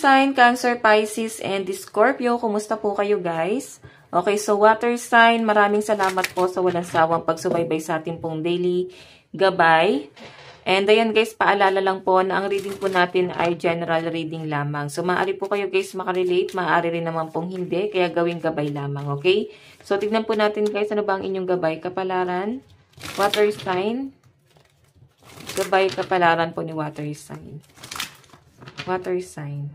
sign, Cancer, Pisces, and Scorpio, kumusta po kayo guys? Okay, so water sign, maraming salamat po sa walang sawang pagsubaybay sa ating pong daily gabay. And ayan guys, paalala lang po na ang reading po natin ay general reading lamang. So maaari po kayo guys makarelate, maaari rin naman pong hindi, kaya gawing gabay lamang, okay? So tignan po natin guys, ano ba ang inyong gabay? Kapalaran, water sign, gabay kapalaran po ni water sign. Water sign.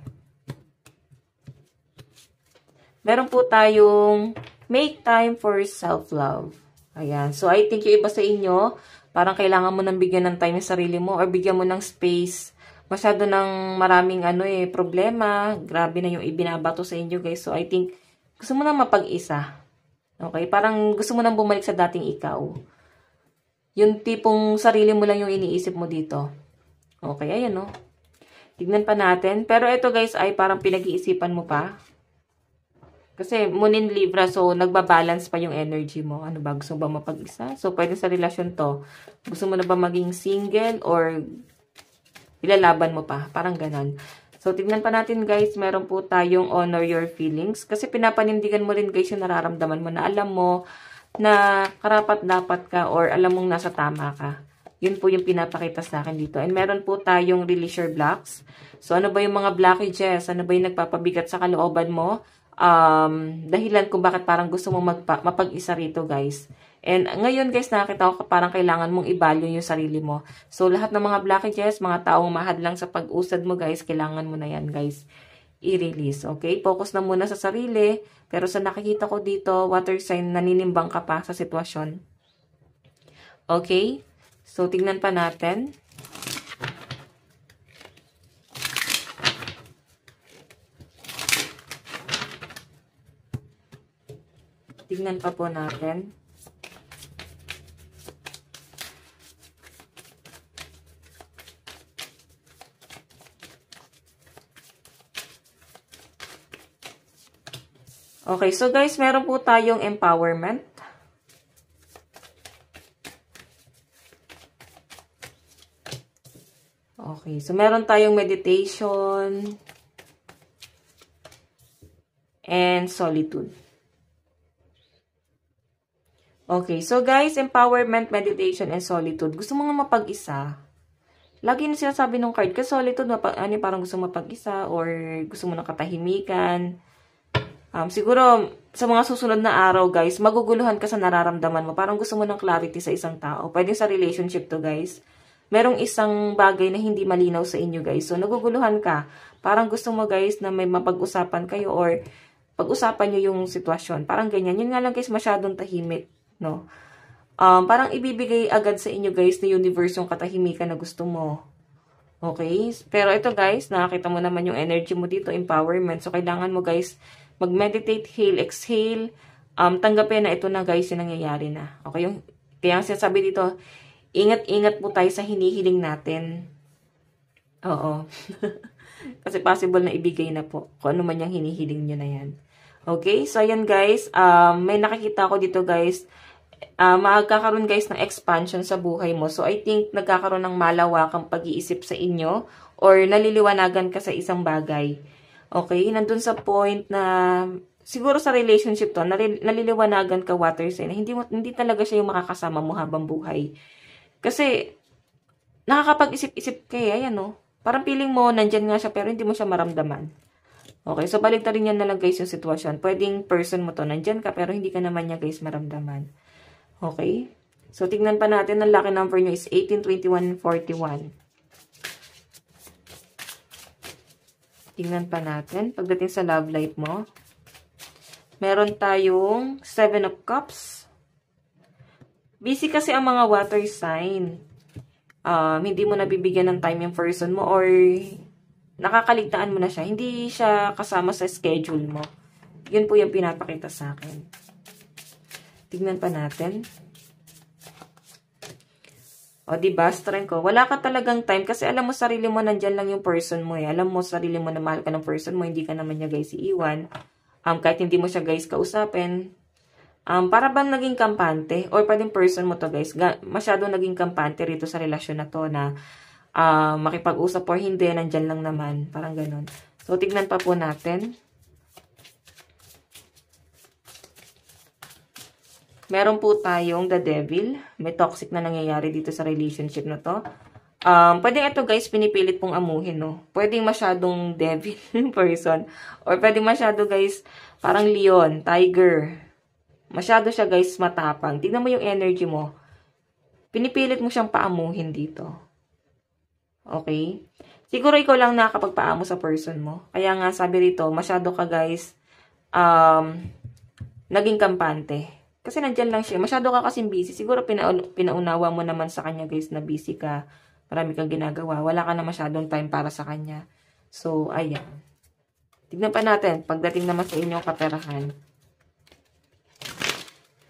Meron po tayong make time for self-love. Ayan. So, I think yung iba sa inyo, parang kailangan mo nang bigyan ng time yung sarili mo or bigyan mo ng space. Masyado ng maraming problema. Grabe na yung ibinabato sa inyo, guys. So, I think gusto mo nang mapag-isa. Okay? Parang gusto mo nang bumalik sa dating ikaw. Yung tipong sarili mo lang yung iniisip mo dito. Okay, ayan, no? Tignan pa natin. Pero ito guys ay parang pinag-iisipan mo pa. Kasi Moon in Libra, so nagbabalance pa yung energy mo. Ano ba? Gusto mo ba mapag-isa? So pwede sa relasyon to. Gusto mo na ba maging single or ilalaban mo pa? Parang ganon. So tignan pa natin guys, meron po tayong honor your feelings. Kasi pinapanindigan mo rin guys yung nararamdaman mo na alam mo na karapat-dapat ka or alam mong nasa tama ka. Yun po yung pinapakita sa akin dito. And meron po tayong release your blocks. So, ano ba yung mga blockages? Ano ba yung nagpapabigat sa kalooban mo? Dahilan kung bakit parang gusto mong mapag-isa rito, guys. And ngayon, guys, nakakita ko parang kailangan mong i-value yung sarili mo. So, lahat ng mga blockages, mga taong mahad lang sa pag-usad mo, guys, kailangan mo na yan, guys, i-release. Okay? Focus na muna sa sarili. Pero sa nakikita ko dito, water sign, naninimbang ka pa sa sitwasyon. Okay? So, tingnan pa natin. Tingnan pa po natin. Okay, so guys, meron po tayong empowerment. Okay, so meron tayong meditation and solitude. Okay, so guys, empowerment, meditation, and solitude. Gusto mo nga mapag-isa. Lagi na sinasabi ng card, kasi solitude, parang gusto mo mapag-isa or gusto mo ng katahimikan. Siguro, sa mga susunod na araw, guys, maguguluhan ka sa nararamdaman mo. Parang gusto mo ng clarity sa isang tao. Pwede sa relationship to, guys. Merong isang bagay na hindi malinaw sa inyo, guys. So, naguguluhan ka. Parang gusto mo, guys, na may mapag-usapan kayo or pag-usapan nyo yung sitwasyon. Parang ganyan. Yun nga lang, guys, masyadong tahimik, no? Parang ibibigay agad sa inyo, guys, na universe yung katahimikan na gusto mo. Okay? Pero ito, guys, nakakita mo naman yung energy mo dito, empowerment. So, kailangan mo, guys, mag-meditate, hail, exhale. Tanggapin na ito na, guys, yung nangyayari na. Okay? Kaya sinasabi dito, ingat-ingat po tayo sa hinihiling natin. Oo. Kasi possible na ibigay na po. Kung ano man yung hinihiling nyo na yan. Okay? So, ayan guys. May nakikita ko dito guys. Magkakaroon guys ng expansion sa buhay mo. So, I think nagkakaroon ng malawakang pag-iisip sa inyo. Or naliliwanagan ka sa isang bagay. Okay? Nandun sa point na siguro sa relationship to, naliliwanagan ka water sign. Hindi talaga siya yung makakasama mo habang buhay. Kasi, nakakapag-isip-isip kayo, ayan no? Parang feeling mo, nandyan nga siya, pero hindi mo siya maramdaman. Okay, so balik na rin yan na lang guys yung sitwasyon. Pwedeng person mo to, nandyan ka, pero hindi ka naman niya guys maramdaman. Okay? So, tignan pa natin, ang lucky number nyo is 18, 21, 41. Tignan pa natin, pagdating sa love life mo. Meron tayong 7 of Cups. Busy kasi ang mga water sign. Hindi mo nabibigyan ng time yung person mo or nakakaligtaan mo na siya. Hindi siya kasama sa schedule mo. Yun po yung pinapakita sa akin. Tignan pa natin. O, diba? Strength ko. Wala ka talagang time kasi alam mo sarili mo nandyan lang yung person mo eh. Alam mo sarili mo na mahal ka ng person mo. Hindi ka naman niya guys iiwan. Kahit hindi mo siya guys kausapin. Para bang naging kampante or pwedeng person mo to guys. Masyado naging kampante rito sa relasyon na to na makipag-usap or hindi. Nandyan lang naman. Parang ganun. So, tignan pa po natin. Meron po tayong the devil. May toxic na nangyayari dito sa relationship na to. Pwedeng ito guys, pinipilit pong amuhin, no? Pwedeng masyadong devil person. Or pwedeng masyado guys, parang leon, tiger. Masyado siya guys matapang. Tignan mo yung energy mo. Pinipilit mo siyang paamuhin dito. Okay? Siguro ikaw lang nakakapagpaamo sa person mo. Kaya nga sabi rito, masyado ka guys, naging kampante. Kasi nandyan lang siya. Masyado ka kasing busy. Siguro pinaunawa mo naman sa kanya guys na busy ka. Marami kang ginagawa. Wala ka na masyadong time para sa kanya. So, ayan. Tignan pa natin. Pagdating naman sa inyong kaperahan.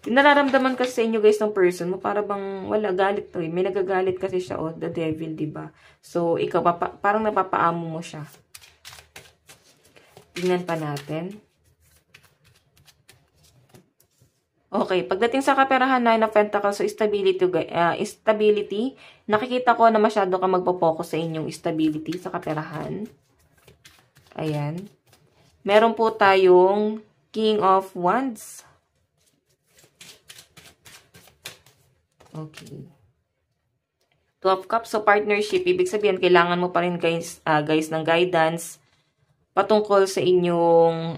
Nararamdaman kasi sa inyo guys ng person mo. Para bang wala galit to eh. May nagagalit kasi siya. Oh, the devil, diba? So, ikaw parang napapaamo mo siya. Tignan pa natin. Okay, pagdating sa kaperahan, Nine of Pentacles, so stability, nakikita ko na masyado ka magpo-focus sa inyong stability sa kaperahan. Ayan. Meron po tayong King of Wands. Okay. Two of Cups, so partnership, ibig sabihin, kailangan mo pa rin guys ng guidance patungkol sa inyong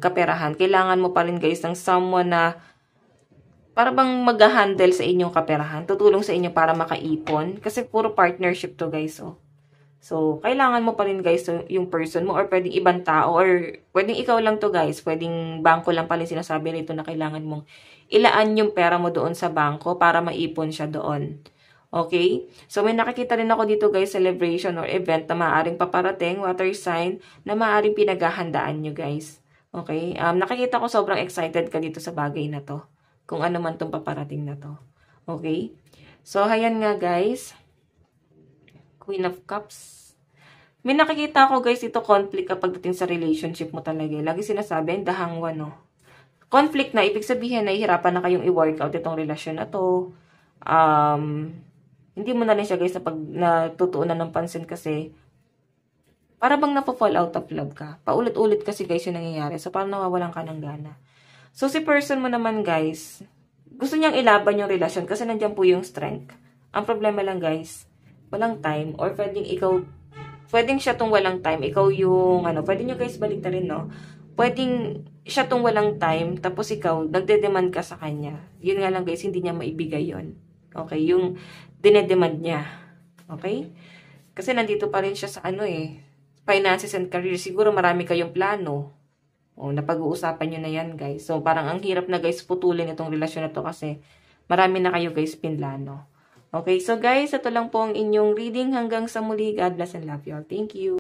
kaperahan. Kailangan mo pa rin guys ng someone na para bang mag-handle sa inyong kaperahan. Tutulong sa inyo para makaipon. Kasi puro partnership to guys. Oh. So, kailangan mo pa rin guys yung person mo or pwedeng ibang tao or pwedeng ikaw lang to guys. Pwedeng bangko lang pala sinasabi nito na kailangan mong ilaan yung pera mo doon sa bangko para maipon siya doon. Okay? So, may nakikita rin ako dito guys, celebration or event na maaaring paparating, water sign, na maaaring pinaghahandaan nyo guys. Okay? Nakikita ko sobrang excited ka dito sa bagay na to. Kung ano man itong paparating na to. Okay? So, ayan nga guys. Queen of Cups. May nakikita ako guys, ito conflict kapag dating sa relationship mo talaga. Lagi sinasabi, the hangwan, no? Conflict na, ibig sabihin, nahihirapan na kayong i-workout itong relasyon na to. Hindi mo na rin siya guys natutuunan ng pansin kasi para bang napo-fall out of love ka. Paulit-ulit kasi guys yung nangyayari. So, parang nawawalan ka ng gana. So, si person mo naman, guys, gusto niyang ilaban yung relasyon kasi nandiyan po yung strength. Ang problema lang, guys, walang time or pwedeng siya tong walang time. Ikaw yung, pwede nyo guys balik na rin, no? Pwedeng siya tong walang time tapos ikaw, nagde-demand ka sa kanya. Yun nga lang, guys, hindi niya maibigay yon. Okay? Yung dinedemand niya. Okay? Kasi nandito pa rin siya sa finances and career. Siguro marami kayong plano. O, napag-uusapan nyo na yan, guys. So, parang ang hirap na, guys, putulin itong relasyon na to kasi marami na kayo, guys, pinlano. Okay, so, guys, ito lang po ang inyong reading. Hanggang sa muli. God bless and love you all. Thank you.